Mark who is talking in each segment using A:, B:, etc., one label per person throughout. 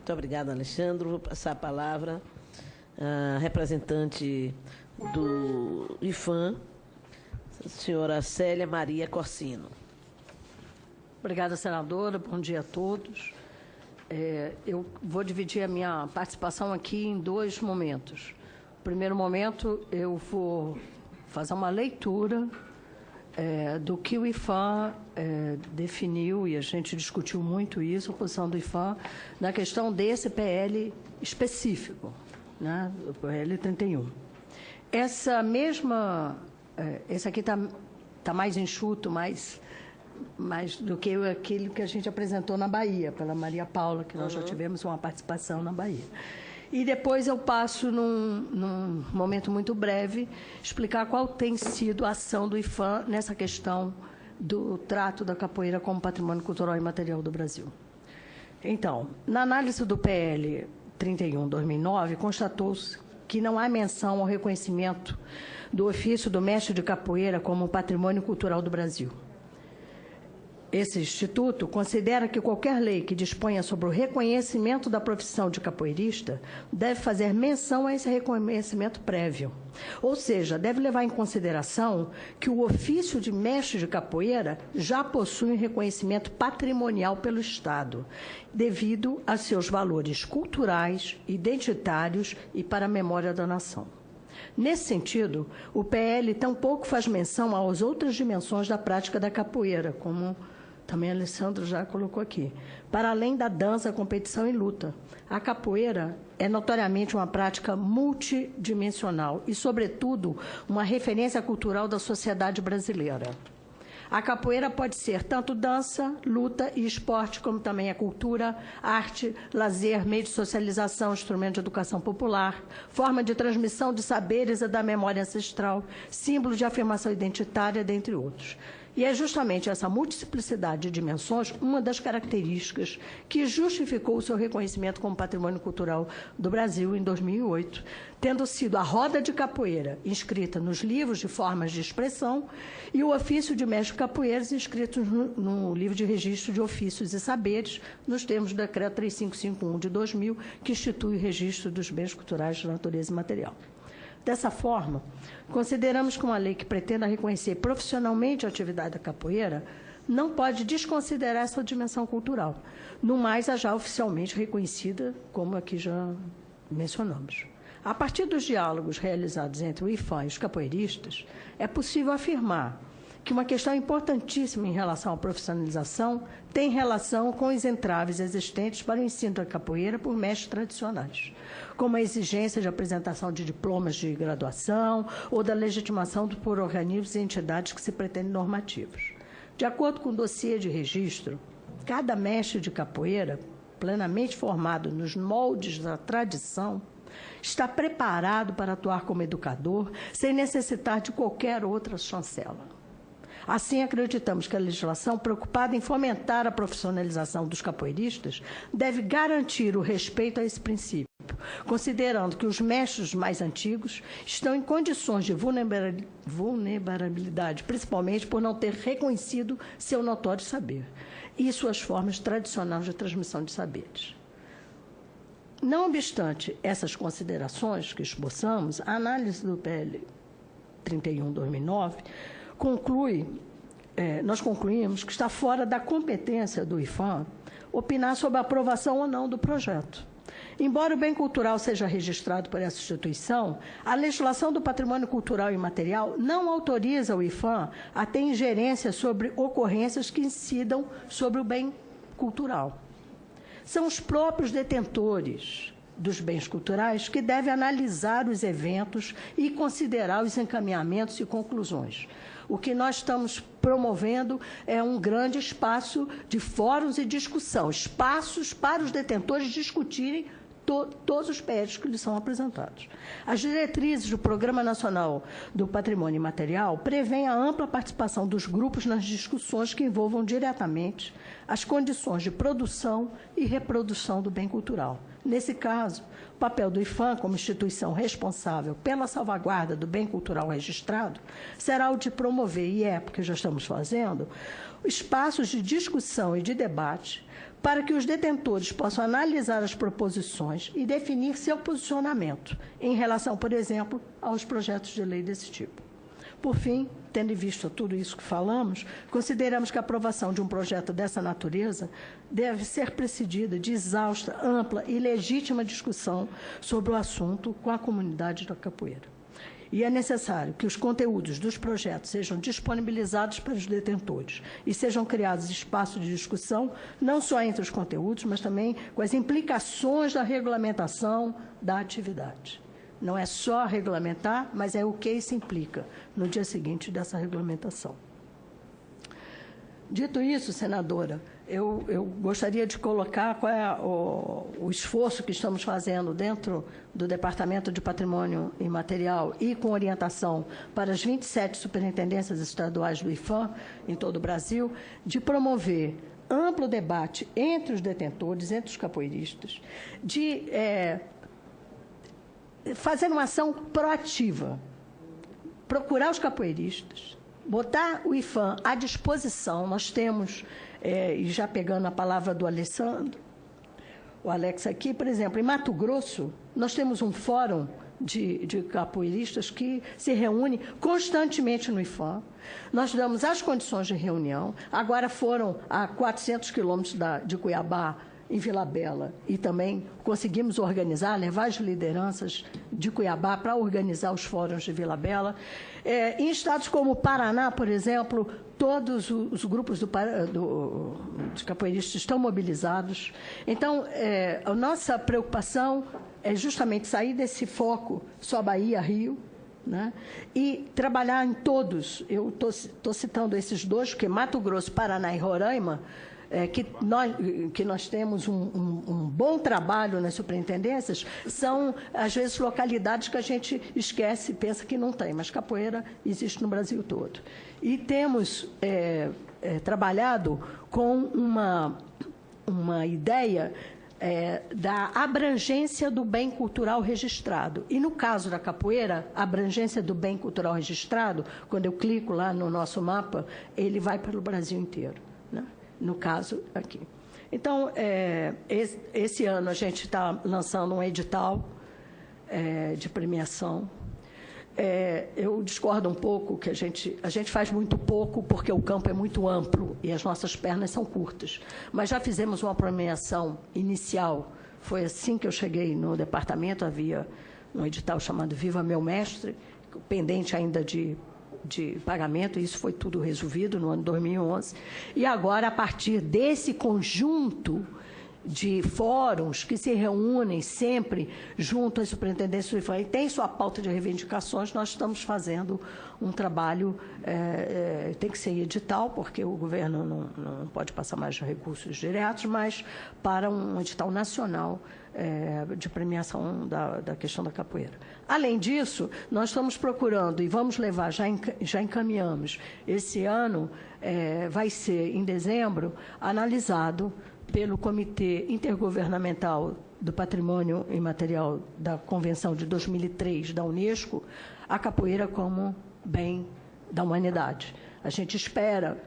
A: Muito obrigada, Alexandre. Vou passar a palavra à representante do IFAM, a senhora Célia Maria Corsino.
B: Obrigada, senadora. Bom dia a todos. Eu vou dividir a minha participação aqui em dois momentos. No primeiro momento, eu vou fazer uma leitura do que o IFAM definiu, e a gente discutiu muito isso, a posição do IFAM, na questão desse PL específico, né, o PL 31. Essa mesma... esse aqui está mais enxuto, mais do que aquele que a gente apresentou na Bahia, pela Maria Paula, que nós já tivemos uma participação na Bahia. E depois eu passo, num momento muito breve, explicar qual tem sido a ação do IFAM nessa questão do trato da capoeira como patrimônio cultural e imaterial do Brasil. Então, na análise do PL 31/2009, constatou-se que não há menção ao reconhecimento do ofício do mestre de capoeira como patrimônio cultural do Brasil. Esse instituto considera que qualquer lei que disponha sobre o reconhecimento da profissão de capoeirista deve fazer menção a esse reconhecimento prévio. Ou seja, deve levar em consideração que o ofício de mestre de capoeira já possui um reconhecimento patrimonial pelo Estado, devido a seus valores culturais, identitários e para a memória da nação. Nesse sentido, o PL tampouco faz menção às outras dimensões da prática da capoeira, como também a Alessandro já colocou aqui. Para além da dança, competição e luta, a capoeira é notoriamente uma prática multidimensional e, sobretudo, uma referência cultural da sociedade brasileira. A capoeira pode ser tanto dança, luta e esporte, como também a cultura, arte, lazer, meio de socialização, instrumento de educação popular, forma de transmissão de saberes e da memória ancestral, símbolo de afirmação identitária, dentre outros. E é justamente essa multiplicidade de dimensões uma das características que justificou o seu reconhecimento como patrimônio cultural do Brasil em 2008, tendo sido a roda de capoeira inscrita nos livros de formas de expressão e o ofício de mestre capoeiras inscritos no livro de registro de ofícios e saberes, nos termos do decreto 3551 de 2000, que institui o registro dos bens culturais de natureza imaterial. Dessa forma, consideramos que uma lei que pretenda reconhecer profissionalmente a atividade da capoeira não pode desconsiderar essa dimensão cultural, no mais a já oficialmente reconhecida, como aqui já mencionamos. A partir dos diálogos realizados entre o IFAM e os capoeiristas, é possível afirmar que uma questão importantíssima em relação à profissionalização tem relação com os entraves existentes para o ensino da capoeira por mestres tradicionais, como a exigência de apresentação de diplomas de graduação ou da legitimação por organismos e entidades que se pretendem normativos. De acordo com o dossiê de registro, cada mestre de capoeira, plenamente formado nos moldes da tradição, está preparado para atuar como educador sem necessitar de qualquer outra chancela. Assim, acreditamos que a legislação, preocupada em fomentar a profissionalização dos capoeiristas, deve garantir o respeito a esse princípio, considerando que os mestres mais antigos estão em condições de vulnerabilidade, principalmente por não ter reconhecido seu notório saber e suas formas tradicionais de transmissão de saberes. Não obstante essas considerações que esboçamos, a análise do PL 31/2009 nós concluímos que está fora da competência do IFAM opinar sobre a aprovação ou não do projeto. Embora o bem cultural seja registrado por essa instituição, a legislação do patrimônio cultural e imaterial não autoriza o IFAM a ter ingerência sobre ocorrências que incidam sobre o bem cultural. São os próprios detentores dos bens culturais que devem analisar os eventos e considerar os encaminhamentos e conclusões. O que nós estamos promovendo é um grande espaço de fóruns e discussão, espaços para os detentores discutirem todos os PLs que lhes são apresentados. As diretrizes do Programa Nacional do Patrimônio Imaterial prevêem a ampla participação dos grupos nas discussões que envolvam diretamente as condições de produção e reprodução do bem cultural. Nesse caso, o papel do IPHAN, como instituição responsável pela salvaguarda do bem cultural registrado, será o de promover, e é porque já estamos fazendo, espaços de discussão e de debate para que os detentores possam analisar as proposições e definir seu posicionamento em relação, por exemplo, aos projetos de lei desse tipo. Por fim, tendo em vista tudo isso que falamos, consideramos que a aprovação de um projeto dessa natureza deve ser precedida de exausta, ampla e legítima discussão sobre o assunto com a comunidade da capoeira. E é necessário que os conteúdos dos projetos sejam disponibilizados para os detentores e sejam criados espaços de discussão, não só entre os conteúdos, mas também com as implicações da regulamentação da atividade. Não é só regulamentar, mas é o que isso implica no dia seguinte dessa regulamentação. Dito isso, senadora, eu gostaria de colocar qual é o esforço que estamos fazendo dentro do Departamento de Patrimônio Imaterial e com orientação para as 27 superintendências estaduais do IPHAN em todo o Brasil, de promover amplo debate entre os detentores, entre os capoeiristas, de fazer uma ação proativa, procurar os capoeiristas, botar o IPHAN à disposição. Nós temos, e já pegando a palavra do Alessandro, o Alex aqui, por exemplo, em Mato Grosso, nós temos um fórum de capoeiristas que se reúne constantemente no IPHAN. Nós damos as condições de reunião. Agora foram a 400 quilômetros de Cuiabá, em Vila Bela, e também conseguimos organizar, levar as lideranças de Cuiabá para organizar os fóruns de Vila Bela. Em estados como o Paraná, por exemplo, todos os grupos de capoeiristas estão mobilizados. Então, a nossa preocupação é justamente sair desse foco só Bahia, Rio, né? E trabalhar em todos. Eu estou citando esses dois, porque Mato Grosso, Paraná e Roraima, que nós temos um bom trabalho nas superintendências, são, às vezes, localidades que a gente esquece e pensa que não tem, mas capoeira existe no Brasil todo. E temos trabalhado com uma ideia da abrangência do bem cultural registrado. E, no caso da capoeira, a abrangência do bem cultural registrado, quando eu clico lá no nosso mapa, ele vai para o Brasil inteiro, né? No caso aqui. Então, esse ano a gente está lançando um edital de premiação. Eu discordo um pouco que a gente faz muito pouco porque o campo é muito amplo e as nossas pernas são curtas. Mas já fizemos uma premiação inicial. Foi assim que eu cheguei no departamento, havia um edital chamado Viva Meu Mestre, pendente ainda de pagamento, e isso foi tudo resolvido no ano 2011. E agora, a partir desse conjunto de fóruns que se reúnem sempre junto às superintendências do IPHAN e tem sua pauta de reivindicações, nós estamos fazendo um trabalho, tem que ser edital, porque o governo não pode passar mais recursos diretos, mas para um edital nacional de premiação da questão da capoeira. Além disso, nós estamos procurando, e vamos levar, já encaminhamos, esse ano vai ser, em dezembro, analisado pelo Comitê Intergovernamental do Patrimônio Imaterial da Convenção de 2003 da Unesco, a capoeira como bem da humanidade. A gente espera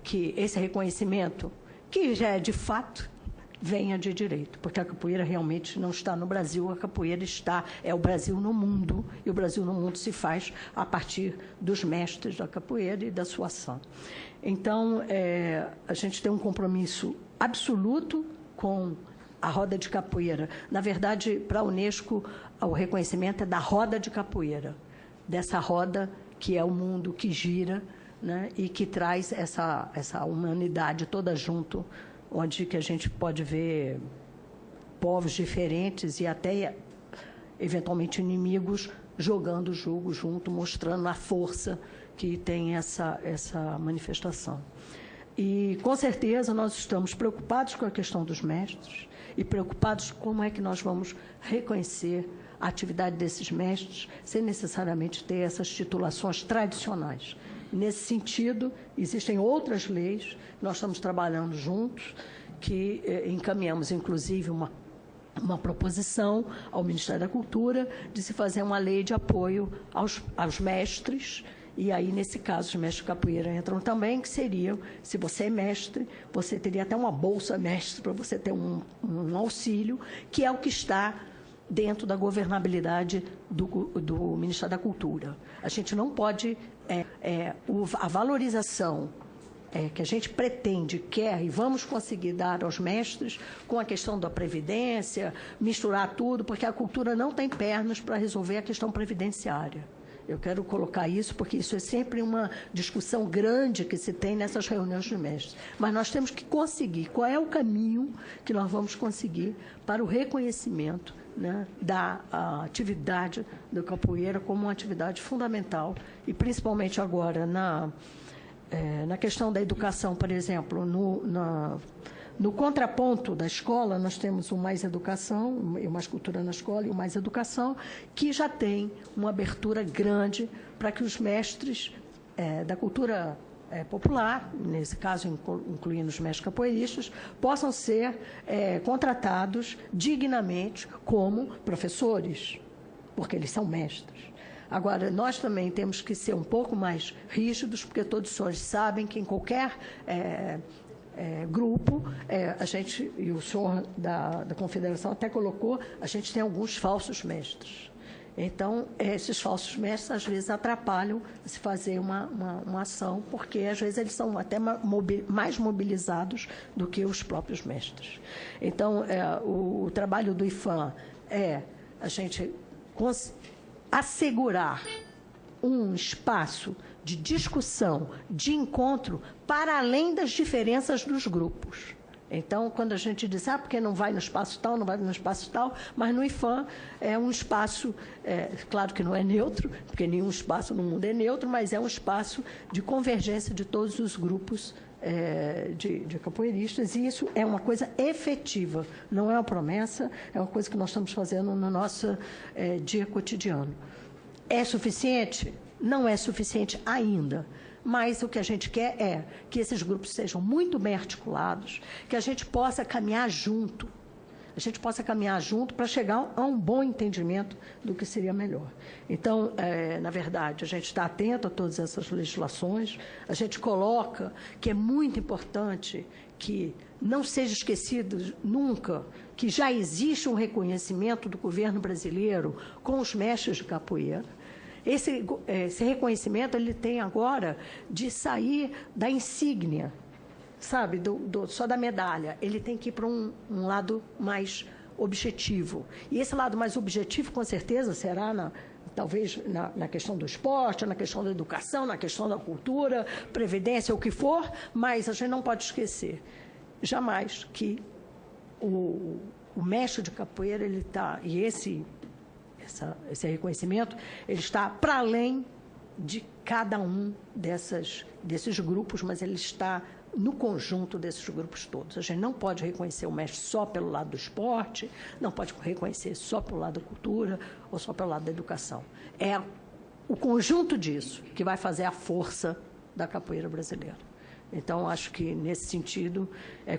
B: que esse reconhecimento, que já é de fato, venha de direito, porque a capoeira realmente não está no Brasil, a capoeira é o Brasil no mundo, e o Brasil no mundo se faz a partir dos mestres da capoeira e da sua ação. Então, a gente tem um compromisso absoluto com a roda de capoeira. Na verdade, para a Unesco, o reconhecimento é da roda de capoeira, dessa roda que é o mundo que gira, né, e que traz essa humanidade toda junto, onde que a gente pode ver povos diferentes e até, eventualmente, inimigos jogando o jogo junto, mostrando a força que tem essa manifestação. E, com certeza, nós estamos preocupados com a questão dos mestres e preocupados como é que nós vamos reconhecer a atividade desses mestres sem necessariamente ter essas titulações tradicionais, Nesse sentido, existem outras leis, nós estamos trabalhando juntos, que encaminhamos, inclusive, uma proposição ao Ministério da Cultura de se fazer uma lei de apoio aos mestres, e aí, nesse caso, os mestres de capoeira entram também, que seriam, se você é mestre, você teria até uma bolsa mestre para você ter um auxílio, que é o que está dentro da governabilidade do Ministério da Cultura. A gente não pode... a valorização que a gente pretende, quer e vamos conseguir dar aos mestres com a questão da previdência, misturar tudo, porque a cultura não tem pernas para resolver a questão previdenciária. Eu quero colocar isso, porque isso é sempre uma discussão grande que se tem nessas reuniões de mestres. Mas nós temos que conseguir, qual é o caminho que nós vamos conseguir para o reconhecimento, né, da atividade do capoeira como uma atividade fundamental, e principalmente agora na questão da educação, por exemplo, no contraponto da escola, nós temos o Mais Educação, o Mais Cultura na Escola e o Mais Educação, que já tem uma abertura grande para que os mestres da cultura popular, nesse caso incluindo os mestres capoeiristas, possam ser contratados dignamente como professores, porque eles são mestres. Agora, nós também temos que ser um pouco mais rígidos, porque todos os senhores sabem que em qualquer grupo, a gente, e o senhor da Confederação até colocou, a gente tem alguns falsos mestres. Então, esses falsos mestres, às vezes, atrapalham se fazer uma ação, porque, às vezes, eles são até mais mobilizados do que os próprios mestres. Então, o trabalho do IFAM a gente assegurar um espaço de discussão, de encontro, para além das diferenças dos grupos. Então, quando a gente diz, porque não vai no espaço tal, não vai no espaço tal, mas no IFAM é um espaço, claro que não é neutro, porque nenhum espaço no mundo é neutro, mas é um espaço de convergência de todos os grupos de capoeiristas, e isso é uma coisa efetiva, não é uma promessa, é uma coisa que nós estamos fazendo no nosso dia cotidiano. É suficiente? Não é suficiente ainda, mas o que a gente quer é que esses grupos sejam muito bem articulados, que a gente possa caminhar junto, para chegar a um bom entendimento do que seria melhor. Então, na verdade, a gente está atento a todas essas legislações, a gente coloca que é muito importante que não seja esquecido nunca que já existe um reconhecimento do governo brasileiro com os mestres de capoeira. Esse reconhecimento ele tem agora de sair da insígnia, sabe, só da medalha. Ele tem que ir para um lado mais objetivo. E esse lado mais objetivo, com certeza, será talvez na questão do esporte, na questão da educação, na questão da cultura, previdência, o que for, mas a gente não pode esquecer, jamais, que o mestre de capoeira, ele está, e esse reconhecimento, ele está para além de cada um desses grupos, mas ele está no conjunto desses grupos todos. A gente não pode reconhecer o mestre só pelo lado do esporte, não pode reconhecer só pelo lado da cultura ou só pelo lado da educação. É o conjunto disso que vai fazer a força da capoeira brasileira. Então, acho que, nesse sentido,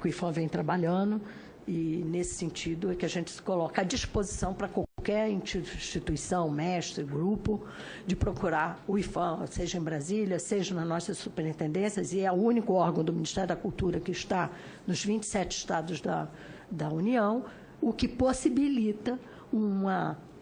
B: que o IFAM vem trabalhando, e, nesse sentido, é que a gente se coloca à disposição para qualquer instituição, mestre, grupo, de procurar o IFAM, seja em Brasília, seja nas nossas superintendências, e é o único órgão do Ministério da Cultura que está nos 27 estados da União, o que possibilita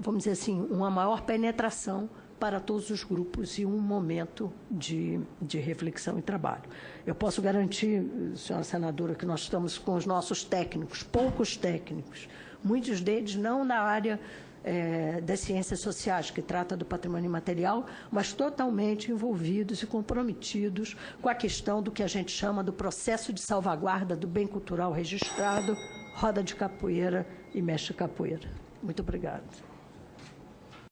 B: vamos dizer assim, uma maior penetração para todos os grupos e um momento de reflexão e trabalho. Eu posso garantir, senhora senadora, que nós estamos com os nossos técnicos, poucos técnicos, muitos deles não da área das ciências sociais, que trata do patrimônio imaterial, mas totalmente envolvidos e comprometidos com a questão do que a gente chama do processo de salvaguarda do bem cultural registrado, roda de capoeira e mestre capoeira. Muito obrigada.